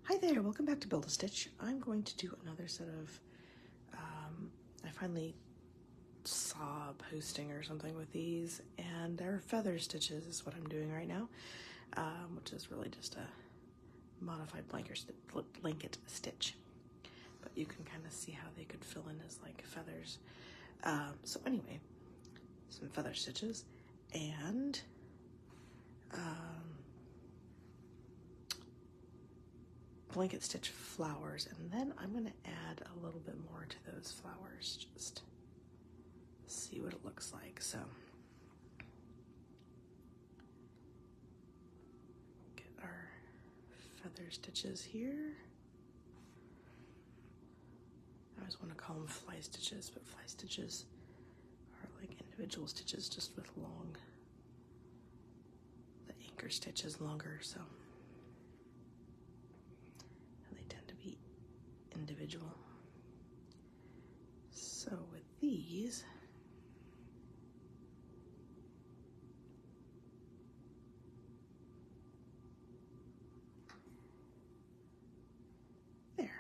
Hi there, welcome back to Build-A-Stitch. I'm going to do another set of, I finally saw a posting or something with these, and they're feather stitches is what I'm doing right now, which is really just a modified blanket stitch. But you can kind of see how they could fill in as like feathers. So anyway, some feather stitches, and blanket stitch flowers, and then I'm going to add a little bit more to those flowers, just see what it looks like. So get our feather stitches here. I always want to call them fly stitches, but fly stitches are like individual stitches just with long, the anchor stitch is longer, so individual. So with these, there.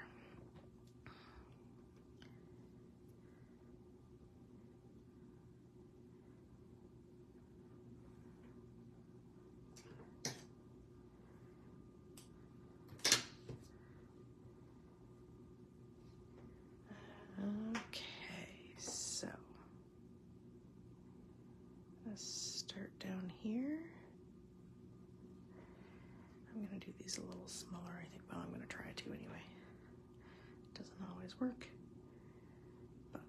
Okay, so let's start down here. I'm going to do these a little smaller, I think. Well, I'm going to try to anyway. It doesn't always work, but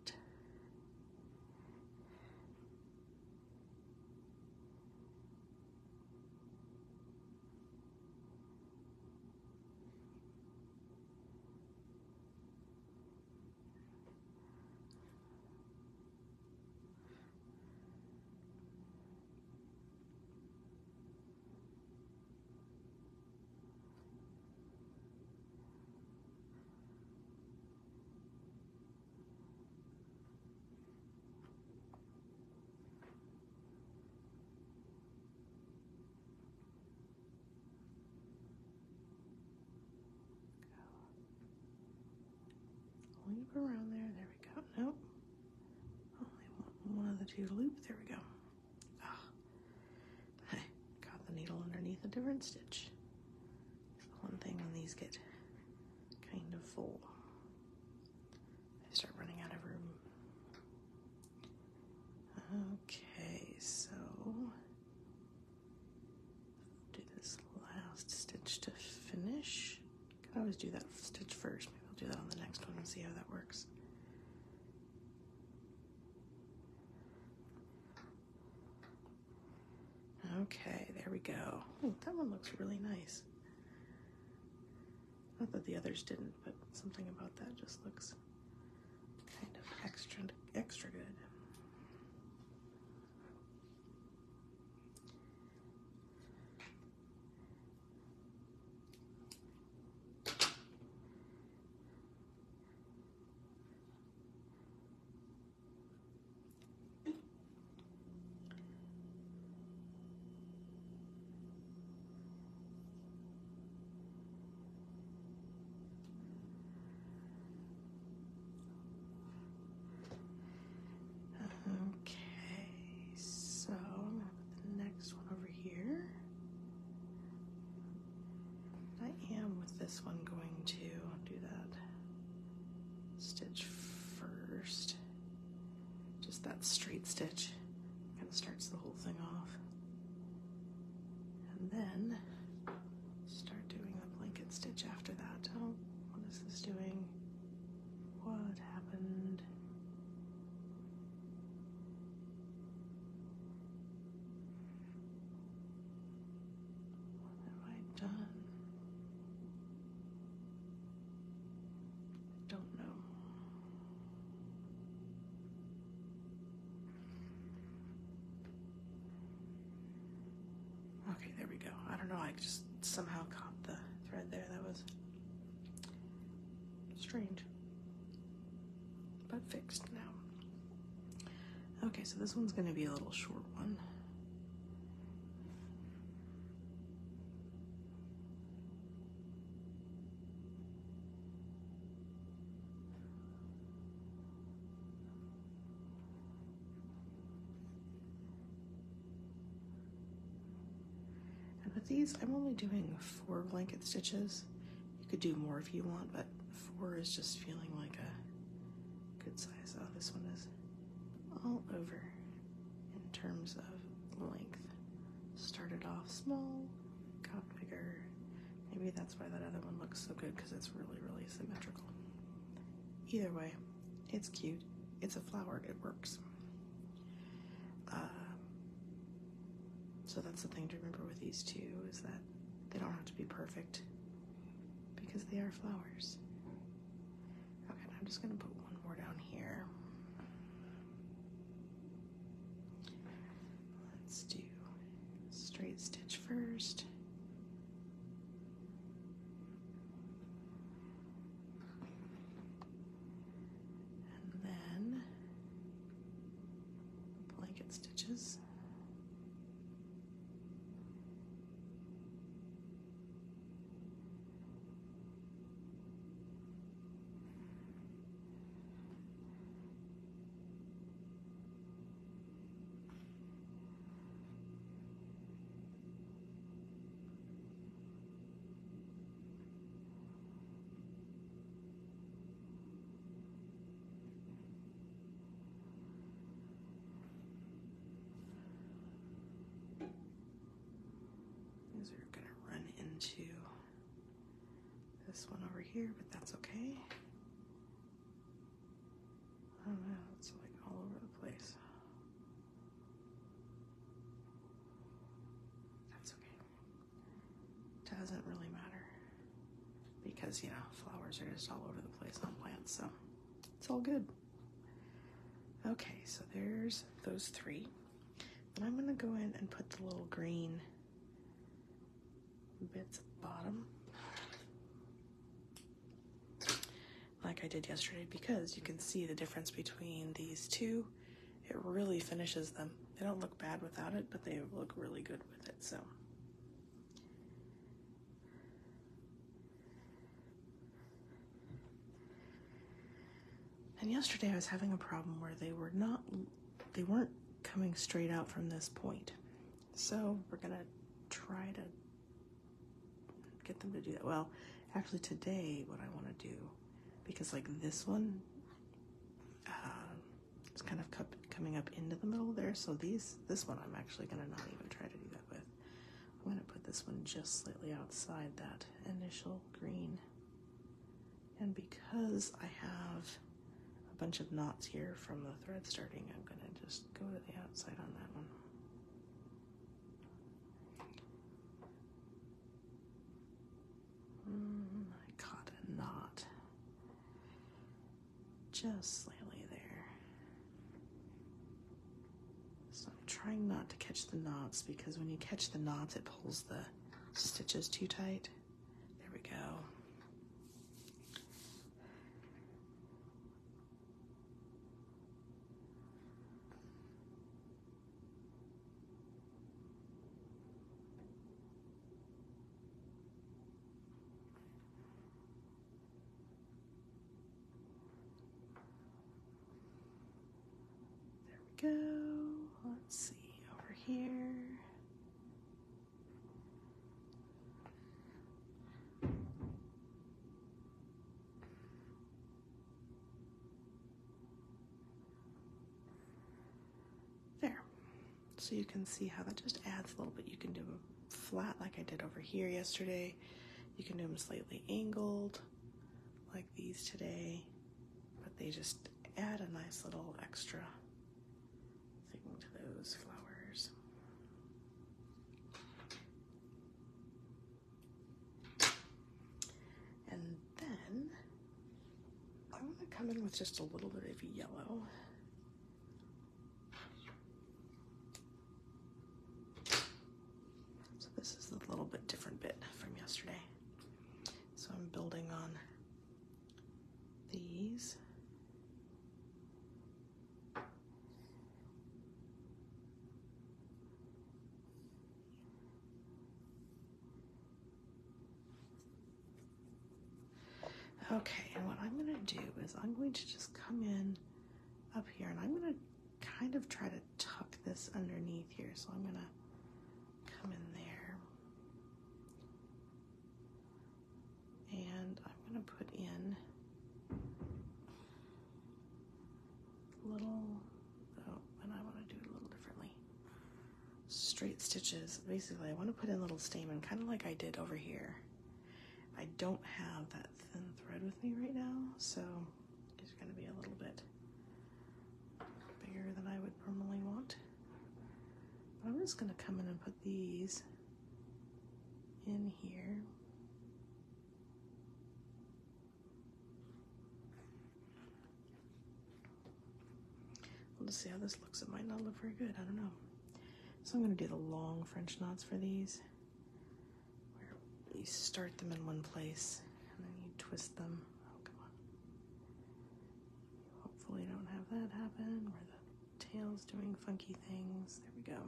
loop around there. There we go. Nope. Only one of the two to loop. There we go. Ah, I got the needle underneath a different stitch. It's the one thing when these get kind of full, I start running out of room. Okay, so do this last stitch to finish. I can always do that stitch first. Maybe I'll do that on the next one and see how that works. Okay, there we go. Ooh, that one looks really nice. Not that the others didn't, but something about that just looks kind of extra good. This one going to do that stitch first, just that straight stitch, kind of starts the whole thing off, and then start doing the blanket stitch after that. Oh, what is this doing? What happened? What have I done? Don't know. Okay, there we go. I don't know, I just somehow caught the thread there. That was strange, but fixed now. Okay, so this one's going to be a little short one. with these, I'm only doing 4 blanket stitches. You could do more if you want, but 4 is just feeling like a good size. Oh, this one is all over in terms of length. Started off small, got bigger. Maybe that's why that other one looks so good, because it's really, really symmetrical. Either way, it's cute. It's a flower. It works. So that's the thing to remember with these two, is that they don't have to be perfect because they are flowers. Okay, I'm just going to put one more down here. Let's do straight stitch first. And then blanket stitches. These are going to run into this one over here, but that's okay. I don't know, it's like all over the place. That's okay. Doesn't really matter because, you know, flowers are just all over the place on plants, so it's all good. Okay, so there's those 3. And I'm going to go in and put the little green bits at the bottom like I did yesterday, because you can see the difference between these two. It really finishes them. They don't look bad without it, but they look really good with it. So and yesterday I was having a problem where they weren't coming straight out from this point. So we're gonna try to get them to do that. Well, actually today what I want to do, because like this one it's kind of coming up into the middle there, so this one I'm actually gonna not even try to do that with. I'm gonna put this one just slightly outside that initial green, and because I have a bunch of knots here from the thread starting, I'm gonna just go to the outside on that one. I caught a knot just slightly there. So I'm trying not to catch the knots, because when you catch the knots, it pulls the stitches too tight. There we go. Go. Let's see over here. There. So you can see how that just adds a little bit. You can do them flat like I did over here yesterday. You can do them slightly angled like these today, but they just add a nice little extra thing to those flowers. And then I'm going to come in with just a little bit of yellow. So this is a little bit different bit from yesterday. So I'm building on these. Okay, and what I'm going to do is I'm going to just come in up here, and I'm going to kind of try to tuck this underneath here. So I'm going to come in there. want to put in little, oh, and I want to do it a little differently. Straight stitches. Basically, I want to put in little stamen, kind of like I did over here. I don't have that thin thread with me right now, so it's going to be a little bit bigger than I would normally want. But I'm just going to come in and put these in here. We'll just see how this looks. It might not look very good, I don't know. So I'm going to do the long French knots for these, where you start them in one place and then you twist them. Oh, come on. Hopefully don't have that happen where the tail's doing funky things. There we go.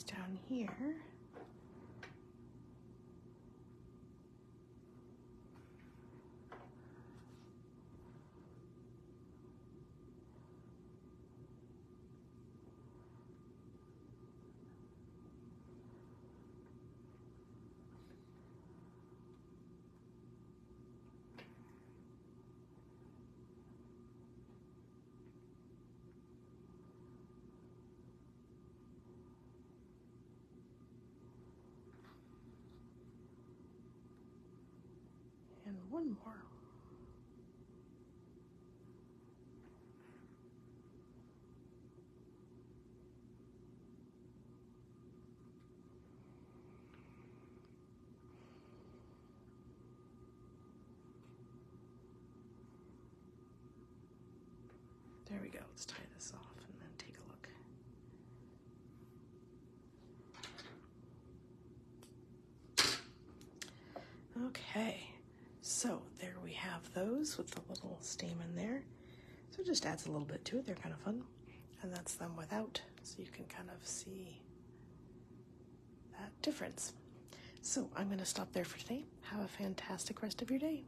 Down here. And one more. There we go. Let's tie this off and then take a look. Okay, so there we have those with the little stamen there. So it just adds a little bit to it. They're kind of fun. And that's them without, so you can kind of see that difference. So I'm going to stop there for today. Have a fantastic rest of your day.